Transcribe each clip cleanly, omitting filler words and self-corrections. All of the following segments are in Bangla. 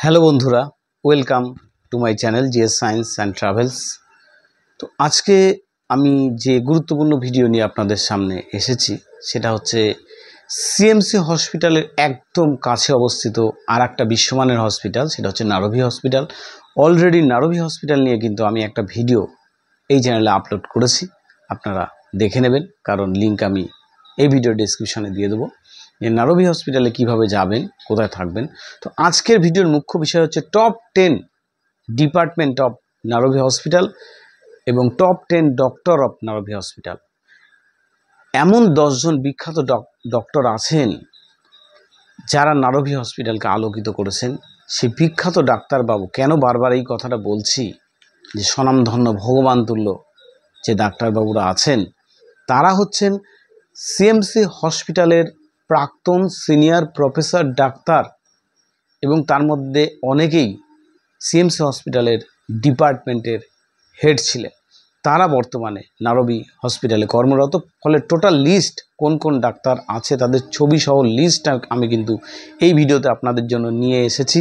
হ্যালো বন্ধুরা, welcome to my channel GS science and travels. তো আজকে আমি যে গুরুত্বপূর্ণ ভিডিও নিয়ে আপনাদের সামনে এসেছি সেটা হচ্ছে সিএমসি হসপিটালের একদম কাছে অবস্থিত আর একটা বিশ্বমানের হসপিটাল, সেটা হচ্ছে Naruvi hospital. Already Naruvi hospital নিয়ে কিন্তু আমি একটা ভিডিও এই চ্যানেলে আপলোড করেছি, আপনারা দেখে নেবেন, কারণ লিঙ্ক আমি এই ভিডিও ডেসক্রিপশনে দিয়ে দেবো। নারভি হসপিটালে কিভাবে যাবেন, কোথায় থাকবেন। তো আজকের ভিডিওর মুখ্য বিষয় হচ্ছে top 10 department of Naruvi hospital এবং top 10 doctor of Naruvi hospital. এমন 10 জন বিখ্যাত ডক্টর আছেন যারা নারভি হসপিটালকে আলোকিত করেছেন। সেই বিখ্যাত ডাক্তারবাবু, কেন বারবার এই কথাটা বলছি, যে স্বনামধন্য ভগবান তুল্য যে ডাক্তারবাবুরা আছেন তারা হচ্ছেন সিএমসি হসপিটালের প্রাক্তন সিনিয়র প্রফেসর ডাক্তার, এবং তার মধ্যে অনেকেই সিএমসি হসপিটালের ডিপার্টমেন্টের হেড ছিলেন। তারা বর্তমানে নারভি হসপিটালে কর্মরত। ফলে টোটাল লিস্ট কোন কোন ডাক্তার আছে তাদের ছবি সহ লিস্ট আমি কিন্তু এই ভিডিওতে আপনাদের জন্য নিয়ে এসেছি।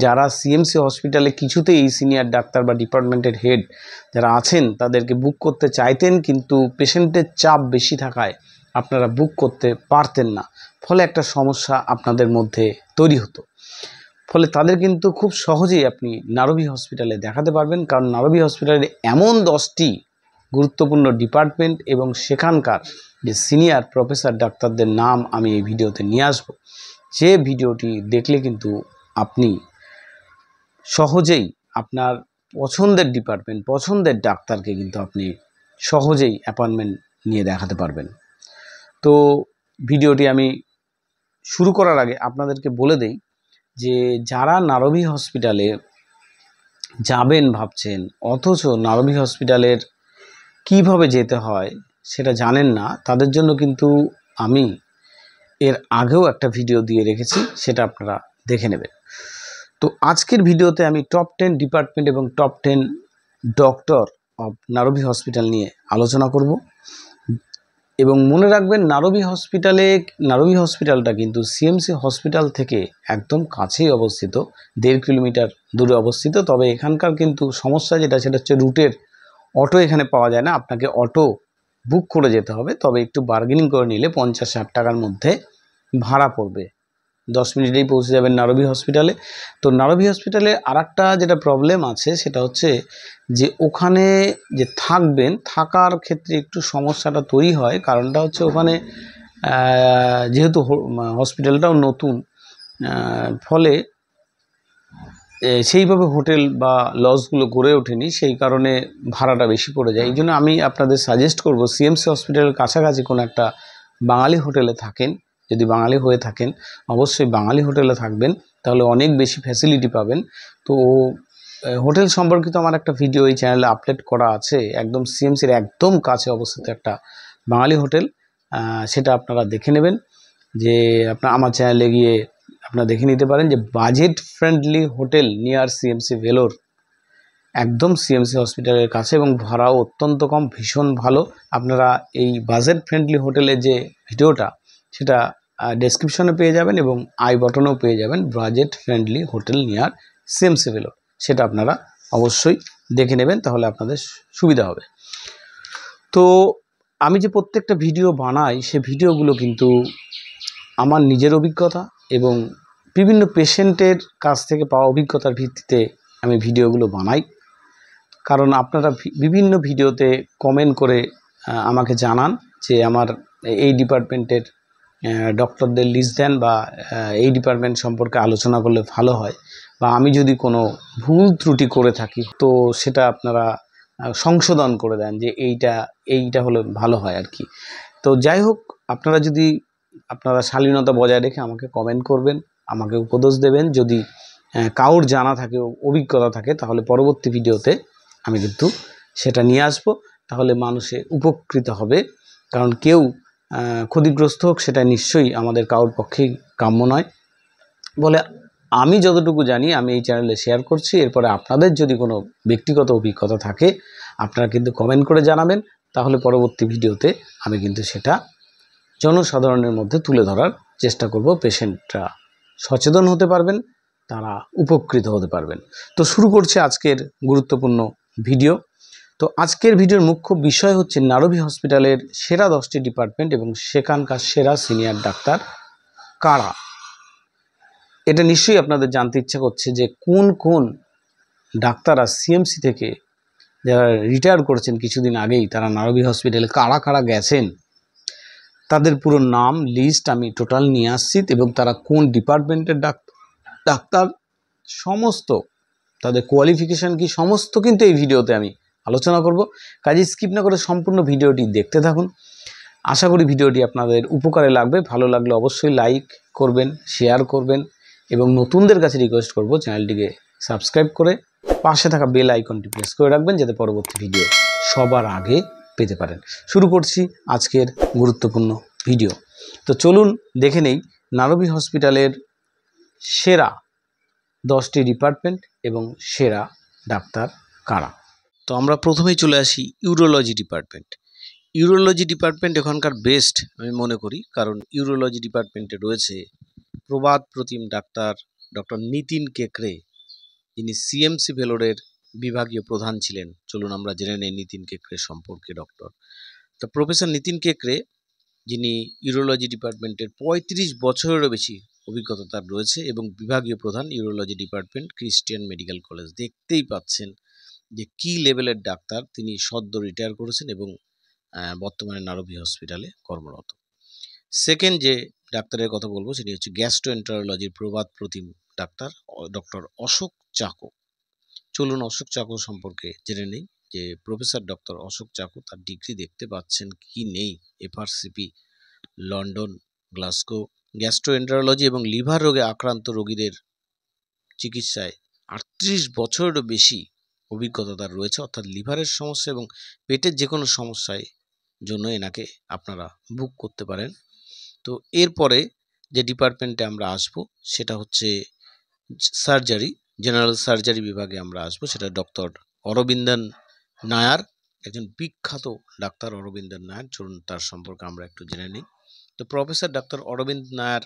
যারা সিএমসি হসপিটালে কিছুতেই এই সিনিয়র ডাক্তার বা ডিপার্টমেন্টের হেড যারা আছেন তাদেরকে বুক করতে চাইতেন, কিন্তু পেশেন্টের চাপ বেশি থাকায় আপনারা বুক করতে পারতেন না। ফলে একটা সমস্যা আপনাদের মধ্যে তৈরি হতো। ফলে তাদের কিন্তু খুব সহজেই আপনি নারভি হসপিটালে দেখাতে পারবেন, কারণ নারভি হসপিটালে এমন 10টি গুরুত্বপূর্ণ ডিপার্টমেন্ট এবং সেখানকার যে সিনিয়র প্রফেসর ডাক্তারদের নাম আমি এই ভিডিওতে নিয়ে আসব। যে ভিডিওটি দেখলে কিন্তু আপনি সহজেই আপনার পছন্দের ডিপার্টমেন্ট, পছন্দের ডাক্তারকে কিন্তু আপনি সহজেই অ্যাপয়েন্টমেন্ট নিয়ে দেখাতে পারবেন। তো ভিডিওটি আমি শুরু করার আগে আপনাদেরকে বলে দেই যে যারা নারভি হসপিটালে যাবেন ভাবছেন, অথচ নারভি হসপিটালের কিভাবে যেতে হয় সেটা জানেন না, তাদের জন্য কিন্তু আমি এর আগেও একটা ভিডিও দিয়ে রেখেছি, সেটা আপনারা দেখে নেবেন। তো আজকের ভিডিওতে আমি টপ 10 ডিপার্টমেন্ট এবং top 10 doctor of Naruvi hospital নিয়ে আলোচনা করব। এবং মনে রাখবেন, নারভি হসপিটালটা কিন্তু সিএমসি হসপিটাল থেকে একদম কাছেই অবস্থিত, 1.5 কিলোমিটার দূরে অবস্থিত। তবে এখানকার কিন্তু সমস্যা সেটা হচ্ছে রুটের অটো এখানে পাওয়া যায় না, আপনাকে অটো বুক করে যেতে হবে। তবে একটু বার্গেনিং করে নিলে 50-60 টাকার মধ্যে ভাড়া পড়বে, 10 মিনিটেই পৌঁছে যাবেন নারভি হসপিটালে। তো নারভি হসপিটালে আরেকটা যেটা প্রবলেম আছে সেটা হচ্ছে যে ওখানে যে থাকবেন, থাকার ক্ষেত্রে একটু সমস্যাটা তৈরি হয়। কারণটা হচ্ছে ওখানে যেহেতু হসপিটালটাও নতুন, ফলে সেইভাবে হোটেল বা লজগুলো গড়ে ওঠেনি, সেই কারণে ভাড়াটা বেশি পড়ে যায়। এই জন্য আমি আপনাদের সাজেস্ট করব সিএমসি হসপিটালের কাছাকাছি কোনো একটা বাঙালি হোটেলে থাকেন, যদি বাঙালি হয়ে থাকেন অবশ্যই বাঙালি হোটেলে থাকবেন, তাহলে অনেক বেশি ফ্যাসিলিটি পাবেন। তো হোটেল সম্পর্কিত আমার একটা ভিডিও এই চ্যানেলে আপলোড করা আছে, একদম সিএমসির একদম কাছে অবস্থিত একটা বাঙালি হোটেল, সেটা আপনারা দেখে নেবেন। যে আমার চ্যানেলে গিয়ে আপনারা দেখে নিতে পারেন যে budget friendly hotel near CMC Vellore, একদম সিএমসি হসপিটালের কাছে, এবং ভাড়াও অত্যন্ত কম, ভীষণ ভালো। আপনারা এই বাজেট ফ্রেন্ডলি হোটেলের যে ভিডিওটা সেটা ডেসক্রিপশনে পেয়ে যাবেন এবং আই বটনেও পেয়ে যাবেন, budget friendly hotel near CMC Vellore. সেটা আপনারা অবশ্যই দেখে নেবেন, তাহলে আপনাদের সুবিধা হবে। তো আমি যে প্রত্যেকটা ভিডিও বানাই সে ভিডিওগুলো কিন্তু আমার নিজের অভিজ্ঞতা এবং বিভিন্ন পেশেন্টের কাছ থেকে পাওয়া অভিজ্ঞতার ভিত্তিতে আমি ভিডিওগুলো বানাই। কারণ আপনারা বিভিন্ন ভিডিওতে কমেন্ট করে আমাকে জানান যে আমার এই ডিপার্টমেন্টের ডক্টরদের লিস্ট দেন, বা এই ডিপার্টমেন্ট সম্পর্কে আলোচনা করলে ভালো হয়, বা আমি যদি কোনো ভুল ত্রুটি করে থাকি তো সেটা আপনারা সংশোধন করে দেন, যে এইটা হলে ভালো হয় আর কি। তো যাই হোক, আপনারা শালীনতা বজায় রেখে আমাকে কমেন্ট করবেন, আমাকে উপদেশ দেবেন। যদি কাউর জানা থাকে, অভিজ্ঞতা থাকে, তাহলে পরবর্তী ভিডিওতে আমি কিন্তু সেটা নিয়ে আসব, তাহলে মানুষে উপকৃত হবে। কারণ কেউ ক্ষতিগ্রস্ত হোক সেটা নিশ্চয়ই আমাদের কারোর পক্ষেই কাম্য নয়। বলে আমি যতটুকু জানি আমি এই চ্যানেলে শেয়ার করছি। এরপরে আপনাদের যদি কোনো ব্যক্তিগত অভিজ্ঞতা থাকে আপনারা কিন্তু কমেন্ট করে জানাবেন, তাহলে পরবর্তী ভিডিওতে আমি কিন্তু সেটা জনসাধারণের মধ্যে তুলে ধরার চেষ্টা করব। পেশেন্টরা সচেতন হতে পারবেন তারা উপকৃত হতে পারবেন। তো শুরু করছি আজকের গুরুত্বপূর্ণ ভিডিও। তো আজকের ভিডিওর মুখ্য বিষয় হচ্ছে নারভি হসপিটালের সেরা 10টি ডিপার্টমেন্ট এবং সেখানকার সেরা সিনিয়র ডাক্তার কারা। এটা নিশ্চয়ই আপনাদের জানতে ইচ্ছা করছে যে কোন কোন ডাক্তাররা সিএমসি থেকে যারা রিটায়ার করেছেন কিছুদিন আগেই, তারা নারভি হসপিটালে কারা কারা গেছেন, তাদের পুরো নাম লিস্ট আমি টোটাল নিয়ে আসছি এবং তারা কোন ডিপার্টমেন্টের ডাক্তার সমস্ত তাদের কোয়ালিফিকেশান কি সমস্ত কিন্তু এই ভিডিওতে আমি আলোচনা করব। কাজে স্কিপ না করে সম্পূর্ণ ভিডিওটি দেখতে থাকুন। আশা করি ভিডিওটি আপনাদের উপকারে লাগবে। ভালো লাগলে অবশ্যই লাইক করবেন, শেয়ার করবেন এবং নতুনদের কাছে রিকোয়েস্ট করব চ্যানেলটিকে সাবস্ক্রাইব করে পাশে থাকা বেল আইকনটি প্রেস করে রাখবেন যাতে পরবর্তী ভিডিও সবার আগে পেতে পারেন। শুরু করছি আজকের গুরুত্বপূর্ণ ভিডিও। তো চলুন দেখে নেই নারভি হসপিটালের সেরা 10টি ডিপার্টমেন্ট এবং সেরা ডাক্তার কারা। তো আমরা প্রথমেই চলে আসি ইউরোলজি ডিপার্টমেন্ট। ইউরোলজি ডিপার্টমেন্ট এখানকার বেস্ট আমি মনে করি, কারণ ইউরোলজি ডিপার্টমেন্টে রয়েছে প্রবাদ প্রতিম ডাক্তার ডক্টর নিতিন কেকরে, যিনি সিএমসি ভেলোরের বিভাগীয় প্রধান ছিলেন। চলুন আমরা জেনে নেই নিতিন কেকরে সম্পর্কে। ডক্টর তো প্রফেসর নিতিন কেকরে, যিনি ইউরোলজি ডিপার্টমেন্টের 35 বছরেরও বেশি অভিজ্ঞতা তার রয়েছে এবং বিভাগীয় প্রধান urology department Christian medical college. দেখতেই পাচ্ছেন যে কি লেভেলের ডাক্তার। তিনি সদ্য রিটায়ার করেছেন এবং বর্তমানে নারভি হসপিটালে কর্মরত। সেকেন্ড যে ডাক্তারের কথা বলবো সেটি হচ্ছে গ্যাস্ট্রোএন্টারোলজির প্রবাদ প্রতিম ডাক্তার ডক্টর অশোক চাকো। চলুন অশোক চাকো সম্পর্কে জেনে নেই যে প্রফেসর ডক্টর অশোক চাকো, তার ডিগ্রি দেখতে পাচ্ছেন কি নেই, এফআরসিপি লন্ডন, গ্লাসগো। গ্যাস্ট্রোএন্টারোলজি এবং লিভার রোগে আক্রান্ত রোগীদের চিকিৎসায় 38 বছরেরও বেশি অভিজ্ঞতা তার রয়েছে, অর্থাৎ লিভারের সমস্যা এবং পেটের যে কোনো সমস্যায় জন্য এনাকে আপনারা বুক করতে পারেন। তো এরপরে যে ডিপার্টমেন্টে আমরা আসব সেটা হচ্ছে সার্জারি, জেনারেল সার্জারি বিভাগে আমরা আসব। সেটা ডক্টর অরবিন্দন নায়ার, একজন বিখ্যাত ডাক্তার অরবিন্দন নায়ার। চলুন তার সম্পর্কে আমরা একটু জেনে নিই। তো প্রফেসর ডাক্তার অরবিন্দ নায়ার,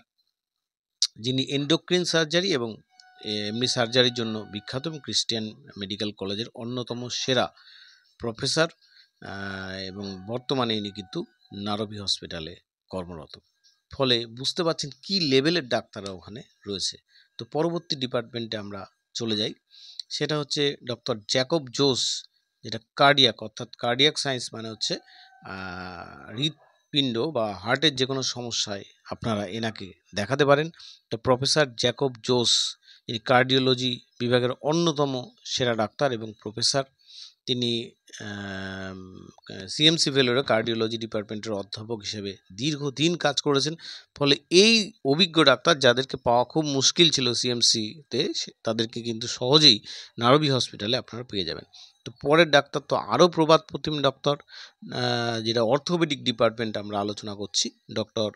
যিনি এন্ডোক্রিন সার্জারি এবং এমনি সার্জারির জন্য বিখ্যাত এবং ক্রিস্টিয়ান মেডিকেল কলেজের অন্যতম সেরা প্রফেসর, এবং বর্তমানে ইনি কিন্তু নারভি হসপিটালে কর্মরত। ফলে বুঝতে পারছেন কি লেভেলের ডাক্তাররা ওখানে রয়েছে। তো পরবর্তী ডিপার্টমেন্টে আমরা চলে যাই, সেটা হচ্ছে ডক্টর জ্যাকব জোস, যেটা কার্ডিয়াক, অর্থাৎ কার্ডিয়াক সায়েন্স মানে হচ্ছে হৃৎপিণ্ড বা হার্টের যে কোনো সমস্যায় আপনারা এনাকে দেখাতে পারেন। তো প্রফেসর জ্যাকব জোস, যিনি কার্ডিওলজি বিভাগের অন্যতম সেরা ডাক্তার এবং প্রফেসর। তিনি সিএমসি ভেলোরে কার্ডিওলজি ডিপার্টমেন্টের অধ্যাপক হিসেবে দীর্ঘদিন কাজ করেছেন। ফলে এই অভিজ্ঞ ডাক্তার, যাদেরকে পাওয়া খুব মুশকিল ছিল সিএমসিতে, তাদেরকে কিন্তু সহজেই নারভি হসপিটালে আপনারা পেয়ে যাবেন। তো পরের ডাক্তার তো আরও প্রবাদ প্রতিম ডক্টর, যেটা অর্থোপেডিক ডিপার্টমেন্ট আমরা আলোচনা করছি, ডক্টর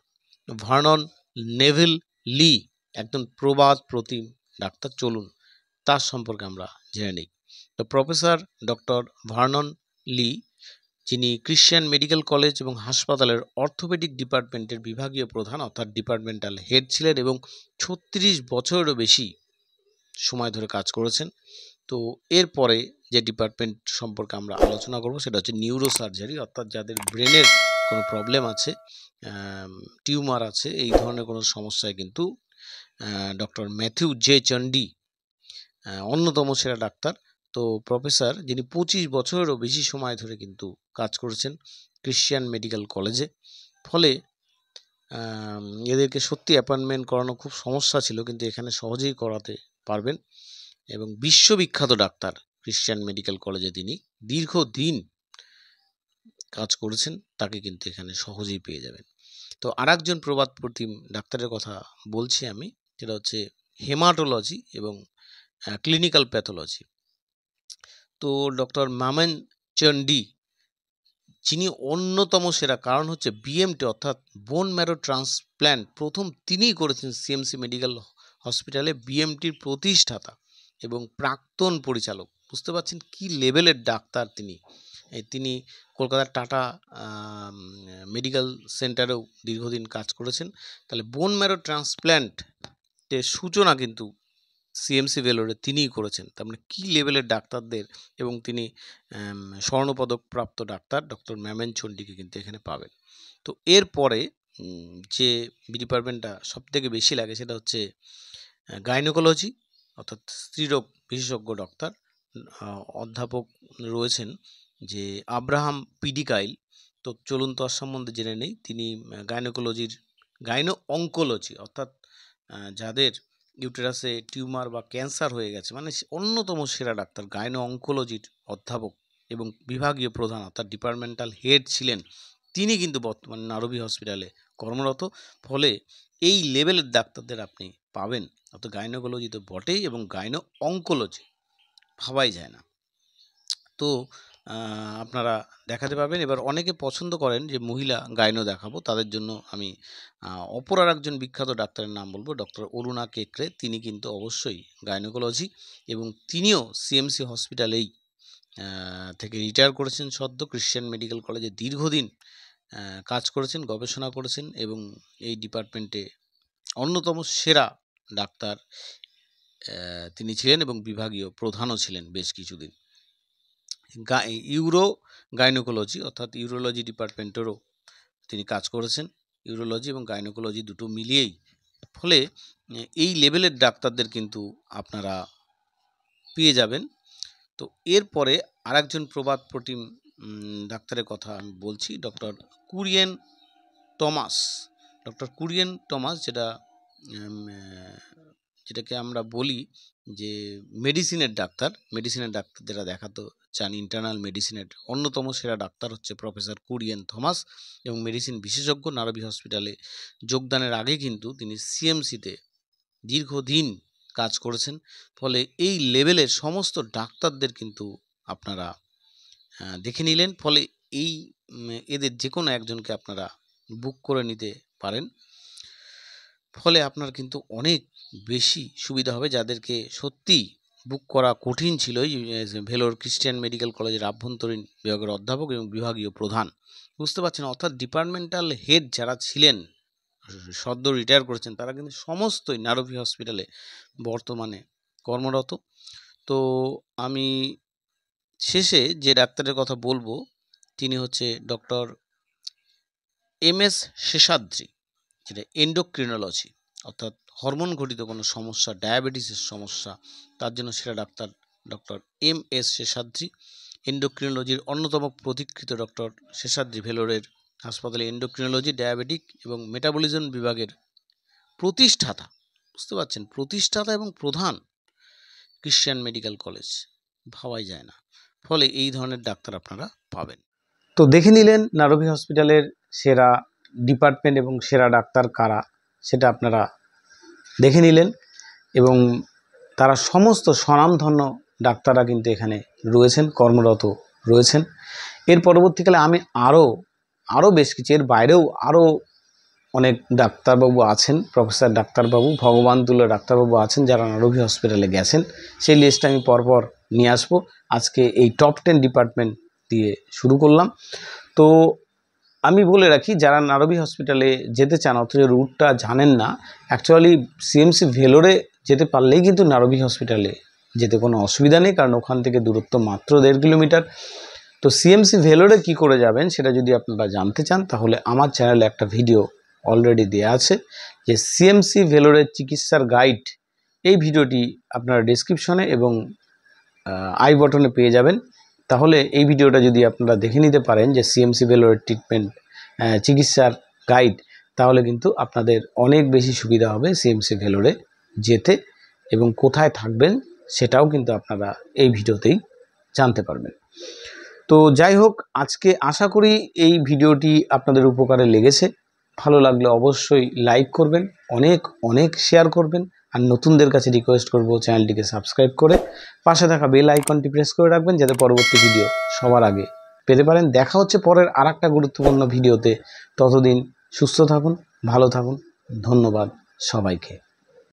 ভার্নন নেভিল লি, একজন প্রবাদ প্রতিম ডাক্তার। চলুন তার সম্পর্কে আমরা জেনে নিই। তো প্রফেসর ডক্টর ভার্নন লি, যিনি ক্রিশ্চিয়ান মেডিকেল কলেজ এবং হাসপাতালের অর্থোপেডিক ডিপার্টমেন্টের বিভাগীয় প্রধান অর্থাৎ ডিপার্টমেন্টাল হেড ছিলেন এবং 36 বছরেরও বেশি সময় ধরে কাজ করেছেন। তো এরপরে যে ডিপার্টমেন্ট সম্পর্কে আমরা আলোচনা করব সেটা হচ্ছে নিউরো সার্জারি, অর্থাৎ যাদের ব্রেনের কোনো প্রবলেম আছে, টিউমার আছে, এই ধরনের কোনো সমস্যায় কিন্তু ডক্টর ম্যাথিউ জে চন্ডি অন্যতম সেরা ডাক্তার। তো প্রফেসর, যিনি 25 বছরেরও বেশি সময় ধরে কিন্তু কাজ করেছেন ক্রিশ্চিয়ান মেডিকেল কলেজে। ফলে এদেরকে সত্যি অ্যাপয়েন্টমেন্ট করানো খুব সমস্যা ছিল, কিন্তু এখানে সহজেই করাতে পারবেন এবং বিশ্ববিখ্যাত ডাক্তার ক্রিশ্চিয়ান মেডিকেল কলেজে তিনি দীর্ঘদিন কাজ করেছেন, তাকে কিন্তু এখানে সহজেই পেয়ে যাবেন। তো আরেকজন প্রবাদ প্রতিম ডাক্তারের কথা বলছি আমি, যেটা হচ্ছে হেমাটোলজি এবং ক্লিনিক্যাল প্যাথোলজি। তো ডক্টর মামেন চন্ডি, যিনি অন্যতম সেরা, কারণ হচ্ছে বিএমটি অর্থাৎ বোন ম্যারো ট্রান্সপ্ল্যান্ট প্রথম তিনিই করেছেন সিএমসি মেডিকেল হসপিটালে, বিএমটির প্রতিষ্ঠাতা এবং প্রাক্তন পরিচালক। বুঝতে পারছেন কি লেভেলের ডাক্তার তিনি। তিনি কলকাতার টাটা মেডিকেল সেন্টারেও দীর্ঘদিন কাজ করেছেন। তাহলে বোন ম্যারো ট্রান্সপ্ল্যান্টের সূচনা কিন্তু সিএমসি ভেলোরে তিনিই করেছেন। তার মানে কী লেভেলের ডাক্তারদের, এবং তিনি স্বর্ণপদক প্রাপ্ত ডাক্তার ডক্টর ম্যামেন চণ্ডীকে কিন্তু এখানে পাবেন। তো এরপরে যে ডিপার্টমেন্টটা সবথেকে বেশি লাগে সেটা হচ্ছে গাইনোকোলজি, অর্থাৎ স্ত্রীরোগ বিশেষজ্ঞ ডক্টর। অধ্যাপক রয়েছেন যে আব্রাহাম পিডিকাইল। তো চলুন তার সম্বন্ধে জেনে নেই। তিনি গাইনো অঙ্কোলজি, অর্থাৎ যাদের ইউটেরাসে টিউমার বা ক্যান্সার হয়ে গেছে, মানে অন্যতম সেরা ডাক্তার, গাইনো অঙ্কোলজির অধ্যাপক এবং বিভাগীয় প্রধান অর্থাৎ ডিপার্টমেন্টাল হেড ছিলেন। তিনি কিন্তু বর্তমানে নারবি হসপিটালে কর্মরত। ফলে এই লেভেলের ডাক্তারদের আপনি পাবেন। অর্থাৎ গাইনোকোলজি তো বটেই, এবং গাইনো অঙ্কোলজি ভাবাই যায় না। তো আপনারা দেখাতে পাবেন। এবার অনেকে পছন্দ করেন যে মহিলা গাইনো দেখাবো, তাদের জন্য আমি অপর আর একজন বিখ্যাত ডাক্তারের নাম বলবো, ডক্টর অরুণা কেকরে। তিনি কিন্তু অবশ্যই গাইনোকোলজি, এবং তিনিও সিএমসি হসপিটালেই থেকে রিটায়ার করেছেন সদ্য। ক্রিশ্চিয়ান মেডিকেল কলেজে দীর্ঘদিন কাজ করেছেন, গবেষণা করেছেন, এবং এই ডিপার্টমেন্টে অন্যতম সেরা ডাক্তার তিনি ছিলেন, এবং বিভাগীয় প্রধানও ছিলেন বেশ কিছুদিন। ইউরো গাইনোকোলজি অর্থাৎ ইউরোলজি ডিপার্টমেন্টেরও তিনি কাজ করেছেন, ইউরোলজি এবং গাইনোকোলজি দুটো মিলিয়েই। ফলে এই লেভেলের ডাক্তারদের কিন্তু আপনারা পেয়ে যাবেন। তো এরপরে আরেকজন প্রবাদ প্রতিম ডাক্তারের কথা আমি বলছি, doctor Kurien Thomas. Doctor Kurien Thomas, যেটাকে আমরা বলি যে মেডিসিনের ডাক্তার যারা দেখাতে চান, ইন্টারনাল মেডিসিনের অন্যতম সেরা ডাক্তার হচ্ছে প্রফেসর কুরিয়েন থমাস, এবং মেডিসিন বিশেষজ্ঞ। নারবি হসপিটালে যোগদানের আগে কিন্তু তিনি সিএমসিতে দীর্ঘদিন কাজ করেছেন। ফলে এই লেভেলের সমস্ত ডাক্তারদের কিন্তু আপনারা দেখে নিলেন। ফলে এদের যে কোনো একজনকে আপনারা বুক করে নিতে পারেন। ফলে আপনার কিন্তু অনেক বেশি সুবিধা হবে। যাদেরকে সত্যি বুক করা কঠিন ছিল, ভেলোর ক্রিশ্চিয়ান মেডিকেল কলেজের আভ্যন্তরীণ বিভাগের অধ্যাপক এবং বিভাগীয় প্রধান, বুঝতে পারছেন, অর্থাৎ ডিপার্টমেন্টাল হেড যারা ছিলেন, সদ্য রিটায়ার করেছেন, তারা কিন্তু সমস্তই নারবি হসপিটালে বর্তমানে কর্মরত। তো আমি শেষে যে ডাক্তারের কথা বলবো তিনি হচ্ছে ডক্টর MS শেষাদ্রি, যেটা এন্ডোক্রিনোলজি, অর্থাৎ হরমোন ঘটিত কোনো সমস্যা, ডায়াবেটিসের সমস্যা, তার জন্য সেরা ডাক্তার ডক্টর MS শেষাদ্রি। এন্ডোক্রিনোলজির অন্যতম প্রতীক্ষিত ডক্টর শেষাদ্রি ভেলোরের হাসপাতালে এন্ডোক্রিনোলজি, ডায়াবেটিক এবং মেটাবলিজম বিভাগের প্রতিষ্ঠাতা, বুঝতে পারছেন, প্রতিষ্ঠাতা এবং প্রধান ক্রিশ্চিয়ান মেডিকেল কলেজ, ভাবাই যায় না। ফলে এই ধরনের ডাক্তার আপনারা পাবেন। তো দেখে নিলেন নারবি হসপিটালের সেরা ডিপার্টমেন্ট এবং সেরা ডাক্তার কারা, সেটা আপনারা দেখে নিলেন, এবং তারা সমস্ত স্বনামধন্য ডাক্তাররা কিন্তু এখানে রয়েছেন, কর্মরত রয়েছেন। এর পরবর্তীকালে আমি আরও বেশ কিছু, এর বাইরেও আরও অনেক ডাক্তারবাবু আছেন, প্রফেসর ডাক্তারবাবু, ভগবান তুল্য ডাক্তারবাবু আছেন যারা নারবি হসপিটালে গেছেন। সেই লিস্টটা আমি পরপর নিয়ে আসবো। আজকে এই টপ 10 ডিপার্টমেন্ট দিয়ে শুরু করলাম। তো আমি বলে রাখি, যারা নারবি হসপিটালে যেতে চান অথচ রুটটা জানেন না, অ্যাকচুয়ালি সিএমসি ভেলোরে যেতে পারলেই কিন্তু নারবি হসপিটালে যেতে কোনো অসুবিধা নেই, কারণ ওখান থেকে দূরত্ব মাত্র 1.5 কিলোমিটার। তো সিএমসি ভেলোরে কি করে যাবেন সেটা যদি আপনারা জানতে চান, তাহলে আমার চ্যানেলে একটা ভিডিও অলরেডি দেওয়া আছে, যে সিএমসি ভেলোরের চিকিৎসার গাইড। এই ভিডিওটি আপনারা ডেসক্রিপশনে এবং আই বটনে পেয়ে যাবেন। তাহলে এই ভিডিওটা যদি আপনারা দেখে নিতে পারেন, যে সিএমসি ভেলোরের ট্রিটমেন্ট চিকিৎসার গাইড, তাহলে কিন্তু আপনাদের অনেক বেশি সুবিধা হবে সিএমসি ভেলোরে যেতে, এবং কোথায় থাকবেন সেটাও কিন্তু আপনারা এই ভিডিওতেই জানতে পারবেন। তো যাই হোক, আজকে আশা করি এই ভিডিওটি আপনাদের উপকারে লেগেছে। ভালো লাগলে অবশ্যই লাইক করবেন, অনেক শেয়ার করবেন, আর নতুনদের কাছে রিকোয়েস্ট করব চ্যানেলটিকে সাবস্ক্রাইব করে পাশে থাকা বেল আইকনটি প্রেস করে রাখবেন, যাতে পরবর্তী ভিডিও সবার আগে পেতে পারেন। দেখা হচ্ছে পরের আরেকটা গুরুত্বপূর্ণ ভিডিওতে। ততদিন সুস্থ থাকুন, ভালো থাকুন। ধন্যবাদ সবাইকে।